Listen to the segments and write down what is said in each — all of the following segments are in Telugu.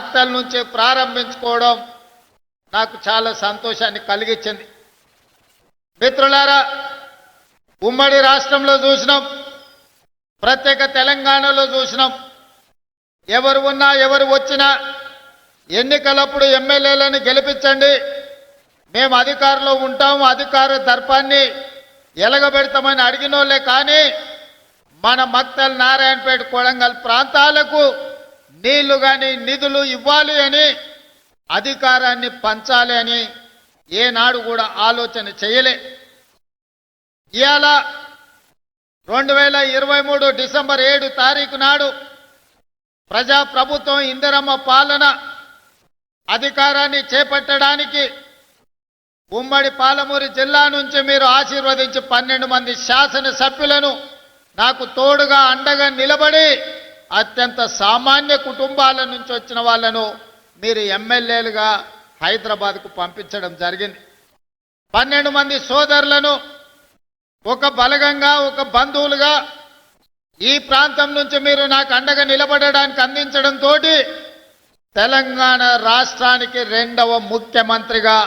హాస్పిటల్ నుంచి ప్రారంభించుకోవడం నాకు చాలా సంతోషాన్ని కలిగించింది. మిత్రులారా, ఉమ్మడి రాష్ట్రంలో చూసినాం, ప్రత్యేక తెలంగాణలో చూసినాం. ఎవరు ఉన్నా ఎవరు వచ్చినా ఎన్నికలప్పుడు ఎమ్మెల్యేలను గెలిపించండి, మేము అధికారంలో ఉంటాం, అధికార దర్పాన్ని ఎలగబెడతామని అడిగినోళ్ళే. కానీ మన మక్తల్, నారాయణపేట, కొడంగల్ ప్రాంతాలకు నీళ్లు కానీ నిధులు ఇవ్వాలి అని, అధికారాన్ని పంచాలి అని ఏనాడు కూడా ఆలోచన చేయలే. ఇవాళ 2023 డిసెంబర్ 7 తారీఖు నాడు ప్రజాప్రభుత్వం ఇందిరమ్మ పాలన అధికారాన్ని చేపట్టడానికి ఉమ్మడి పాలమూరు జిల్లా నుంచి మీరు ఆశీర్వదించి 12 మంది శాసనసభ్యులను నాకు తోడుగా అండగా నిలబడి అత్యంత సామాన్య కుటుంబాల నుంచి వచ్చిన వాళ్ళను మీరు ఎమ్మెల్యేలుగా హైదరాబాద్కు పంపించడం జరిగింది. 12 మంది సోదరులను ఒక బలగంగా, ఒక బంధువులుగా ఈ ప్రాంతం నుంచి మీరు నాకు అండగా నిలబడడానికి అందించడంతో తెలంగాణ రాష్ట్రానికి 2వ ముఖ్యమంత్రిగా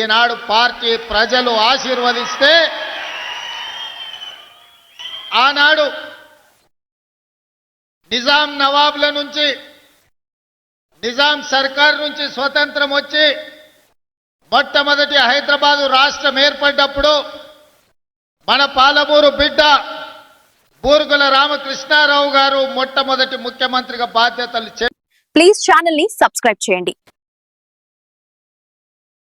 ఈనాడు పార్టీ ప్రజలు ఆశీర్వదిస్తే, ఆనాడు నిజాం నవాబుల నుంచి, నిజాం సర్కార్ నుంచి స్వతంత్రం వచ్చి మొట్టమొదటి హైదరాబాదు రాష్ట్రం ఏర్పడ్డప్పుడు మన పాలమూరు బిడ్డ బూరుగుల రామకృష్ణారావు గారు మొట్టమొదటి ముఖ్యమంత్రిగా బాధ్యతలు ప్లీజ్ ఛానల్ ని సబ్స్క్రైబ్ చేయండి.